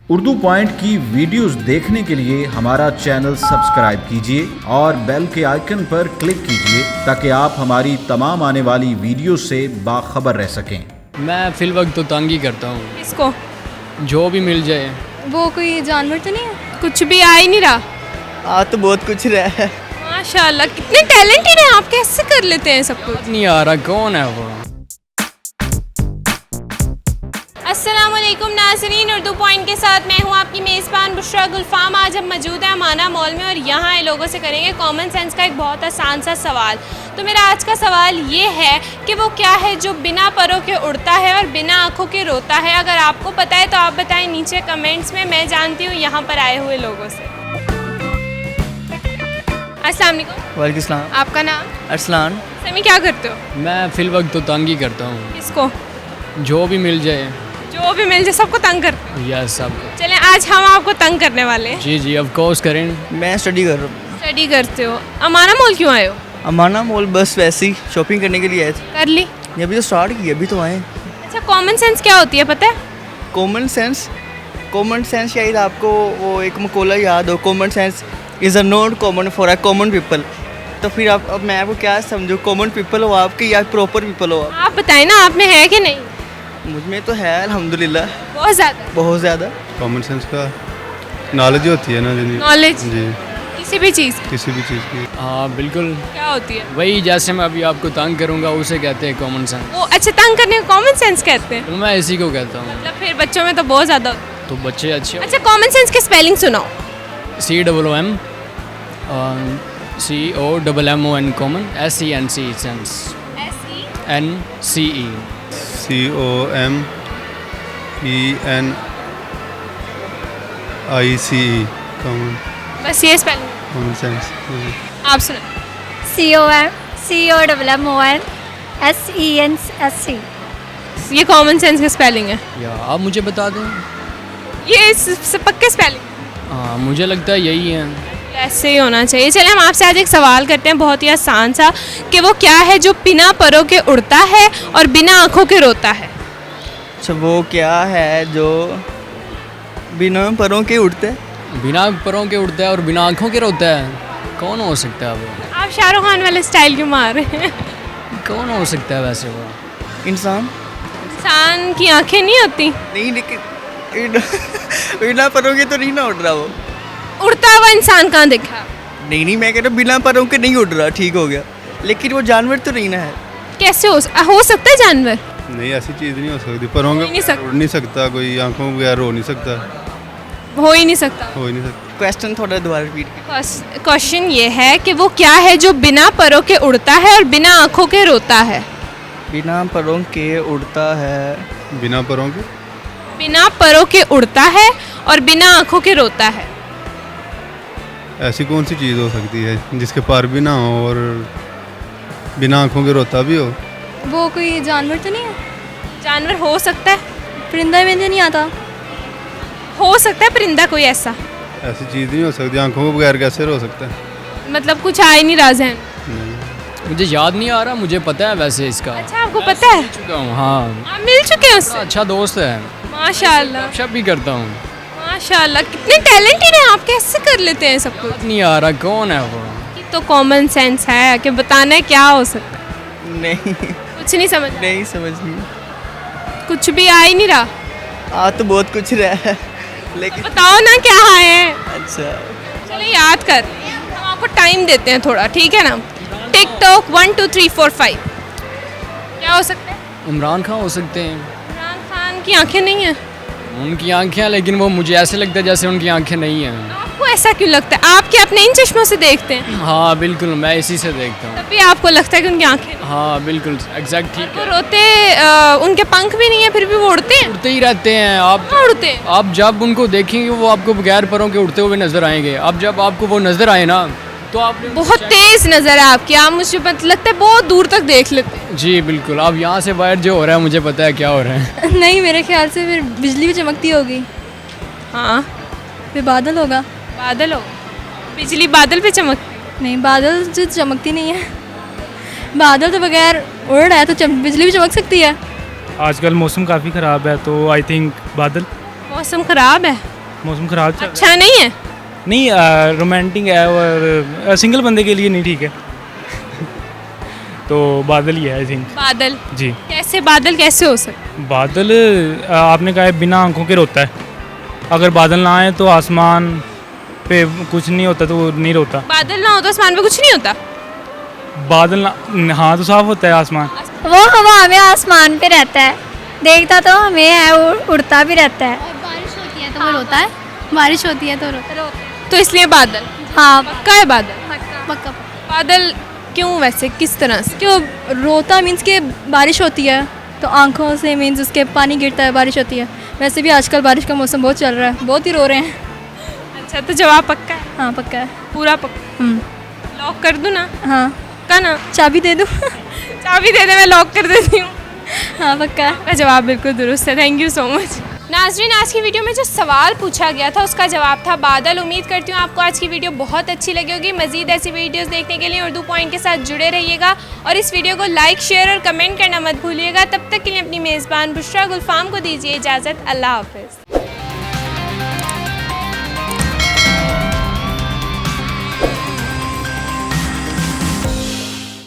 Urdu point की videos देखने के लिए हमारा चैनल सब्सक्राइब कीजिए और बेल के आइकन पर क्लिक कीजिए ताकि आप हमारी तमाम आने वाली वीडियो से बाखबर रह सकें। मैं फिल वक्त तो तंग ही करता हूँ। किसको? जो भी मिल जाए। वो कोई जानवर तो नहीं है? कुछ भी आ ही नहीं रहा। आ तो बहुत कुछ रहा है। माशाल्लाह, कितने टैलेंटेड हैं आप, कैसे कर लेते हैं सब कुछ? नहीं आ रहा, कौन है वो? अस्सलामुअलैकुम नाज़रीन, उर्दू पॉइंट के साथ मैं हूँ आपकी मेज़बान बुशरा गुलफाम। आज हम मौजूद हैं अमाना मॉल में और यहाँ लोगों से करेंगे कॉमन सेंस का एक बहुत आसान सा सवाल। तो मेरा आज का सवाल ये है कि वो क्या है जो बिना परों के उड़ता है और बिना आँखों के रोता है। अगर आपको पता है तो आप बताएं नीचे कमेंट्स में, मैं जानती हूँ यहाँ पर आए हुए लोगों से। अस्सलाम वालेकुम। वालेकुम सलाम। आपका नाम? अरसलान। समी, क्या करते हो? मैं फिल वक्त तो तंग ही करता हूँ। किसको? जो भी मिल जाए। जो भी मिल जाए सबको तंग करते हो? यस, सबको। चलें, आज हम आपको तंग करने वाले हैं। जी जी, ऑफ कोर्स करें। मैं स्टडी कर रहा हूँ। स्टडी करते हो? अमाना मॉल क्यों आए हो? अमाना मॉल बस वैसे ही शॉपिंग करने के लिए आए थे। कर ली? ये अभी तो स्टार्ट की, अभी तो आए। अच्छा, कॉमन सेंस क्या होती है पता है? कॉमन सेंस शायद आपको वो एक मकोला याद हो, common sense is a not common for a common people. तो फिर आप अब मैं आपको क्या समझूँ, कॉमन पीपल हो आपके या प्रॉपर पीपल हो आप? आप बताएं ना, आप में है कि नहीं? मुझ में तो है अल्हम्दुलिल्लाह, बहुत ज़्यादा बहुत ज़्यादा। कॉमन सेंस का नॉलेज होती है ना जी। नॉलेज जी, किसी भी चीज़ किसी भी चीज़ की। हाँ बिल्कुल, क्या होती है वही जैसे मैं अभी आपको तंग करूँगा उसे कहते हैं कॉमन सेंस। वो? अच्छा, तंग करने को कॉमन सेंस कहते हैं? तो मैं इसी को कहता हूँ। मतलब फिर बच्चों में तो बहुत ज़्यादा होता है। तो बच्चे अच्छे। अच्छा, कॉमन सेंस की स्पेलिंग सुनाओ। COOM COMMON common SENC sense NCE। COMENICE common बस ये स्पेलिंग। Common sense. आप सुनाओ। COMSENSC। ये कॉमन सेंस की स्पेलिंग है? या आप मुझे बता दें। ये पक्के स्पेलिंग? हाँ मुझे लगता है यही है। ऐसे ही होना चाहिए। चलिए, हम आपसे आज एक सवाल करते हैं बहुत ही आसान सा, कि वो क्या है जो बिना परों के उड़ता है और बिना आँखों के रोता है? अच्छा, वो क्या है जो बिना परों के उड़ते हैं? बिना परों के उड़ता है और बिना आँखों के रोता है? कौन हो सकता है वो? आप शाहरुख खान वाले स्टाइल क्यों मार रहे हैं? कौन हो सकता है वैसे वो? इंसान। इंसान की आंखें नहीं होती? नहीं, लेकिन बिना परों के तो नहीं ना उड़ रहा वो। उड़ता हुआ इंसान कहाँ देखा? नहीं, मैं कह रहा हूँ बिना परों के नहीं उड़ रहा, ठीक हो गया, लेकिन वो जानवर तो नहीं ना है। कैसे हो सकता है जानवर? नहीं, ऐसी चीज़ नहीं हो सकती। परों हो ही नहीं के सकता। उड़ नहीं सकता कोई, आंखों के बगैर रो नहीं सकता, हो ही नहीं सकता। हो ही नहीं सकता। क्वेश्चन थोड़ा दोबारा रिपीट कीजिए। क्वेश्चन ये है कि वो क्या है जो बिना परों के उड़ता है और बिना आँखों के रोता है? बिना परों के उड़ता है। बिना परों के बिना परों के उड़ता है और बिना आँखों के रोता है। ऐसी कौन सी चीज़ हो सकती है जिसके पर भी ना हो और बिना आंखों के रोता भी हो? वो कोई जानवर तो नहीं है? जानवर हो सकता है, परिंदा में नहीं आता। हो सकता है परिंदा कोई ऐसा। ऐसी चीज़ नहीं हो सकती, आंखों के बगैर कैसे रो सकता है? मतलब कुछ आ ही नहीं रहा ज़हन। नहीं। मुझे याद नहीं आ रहा, मुझे पता है वैसे इसका। अच्छा, आपको पता है? चुका हूँ हाँ। आप मिल चुके हैं बड़ा उससे? अच्छा दोस्त है, माशाल्लाह शब भी करता हूँ। माशाल्लाह, कितने टैलेंटेड हैं आप, कैसे कर लेते हैं सब कुछ? नहीं आ रहा, कौन है वो? तो कॉमन सेंस है कि बताना है क्या हो सकता है। नहीं, कुछ नहीं समझ? नहीं समझ नहीं। कुछ भी आ ही नहीं रहा। आ तो बहुत कुछ रहा है, लेकिन बताओ ना क्या है। अच्छा, चलो याद कर, हम आपको टाइम देते हैं थोड़ा, ठीक है ना? Tick tock 1 2 3 4 5। क्या हो सकता है? इमरान खान हो सकते हैं। इमरान खान की आंखें नहीं है? उनकी आंखें हैं, लेकिन वो मुझे ऐसे लगता है जैसे उनकी आंखें नहीं हैं। आपको ऐसा क्यों लगता है? आपके अपने इन चश्मों से देखते हैं, हाँ बिल्कुल, मैं इसी से देखता हूँ। तभी आपको लगता है कि उनकी आंखें नहीं। हाँ बिल्कुल, एग्जैक्ट ठीक वो है। रोते, उनके पंख भी नहीं है फिर भी वो उड़ते हैं। उड़ते ही रहते हैं। आप कहाँ उड़ते हैं? आप जब उनको देखेंगे वो आपको बगैर परों के उड़ते हुए नजर आएंगे। अब जब आपको वो नजर आए ना तो आप बहुत तेज नजर है आपकी, आप मुझे लगता है बहुत दूर तक देख लेते हैं। जी बिल्कुल, अब यहाँ से बाहर जो हो रहा है मुझे पता है क्या हो रहा है। नहीं, मेरे ख्याल से फिर बिजली भी चमकती होगी। हाँ, फिर बादल होगा। बादल हो? बिजली बादल पे चमक? नहीं, बादल जो चमकती नहीं है। बादल तो बगैर उड़ रहा है तो बिजली भी चमक सकती है। आजकल मौसम काफ़ी ख़राब है तो आई थिंक बादल। मौसम ख़राब है? मौसम ख़राब चल रहा अच्छा नहीं है? है। नहीं रोमांटिक है और सिंगल बंदे के लिए नहीं ठीक है। तो बादल ही है आई थिंक। बादल जी कैसे, बादल कैसे हो सकते? बादल आपने कहा है बिना आंखों के रोता है। अगर बादल ना आए तो आसमान पे कुछ नहीं होता, तो वो नहीं रोता। बादल ना हो तो आसमान पे कुछ नहीं होता? बादल ना, हाँ तो साफ होता है आसमान। वो हवा में आसमान पे रहता है, देखता तो हमें है, उड़ता भी रहता है। और बारिश होती है तो वो रोता है, बारिश होती है तो रोता है। तो इसलिए बादल हाँ पक्का है बादल? पक्का। बादल क्यों, वैसे किस तरह से? क्यों रोता मीन्स के बारिश होती है तो आंखों से मीन्स उसके पानी गिरता है, बारिश होती है। वैसे भी आजकल बारिश का मौसम बहुत चल रहा है, बहुत ही रो रहे हैं। अच्छा, तो जवाब पक्का है? हाँ पक्का है। पूरा पक्का? लॉक कर दूँ ना? हाँ पक्का ना? चाबी दे दूँ? चाबी दे दे, मैं लॉक कर देती हूँ। हाँ पक्का। आपका जवाब बिल्कुल दुरुस्त है, थैंक यू सो मच। नाज़रीन, आज की वीडियो में जो सवाल पूछा गया था उसका जवाब था बादल। उम्मीद करती हूँ आपको आज की वीडियो बहुत अच्छी लगी होगी। मज़ीद ऐसी वीडियोस देखने के लिए उर्दू पॉइंट के साथ जुड़े रहिएगा और इस वीडियो को लाइक, शेयर और कमेंट करना मत भूलिएगा। तब तक के लिए अपनी मेज़बान बुशरा गुलफाम को दीजिए इजाज़त। अल्लाह हाफ़िज़।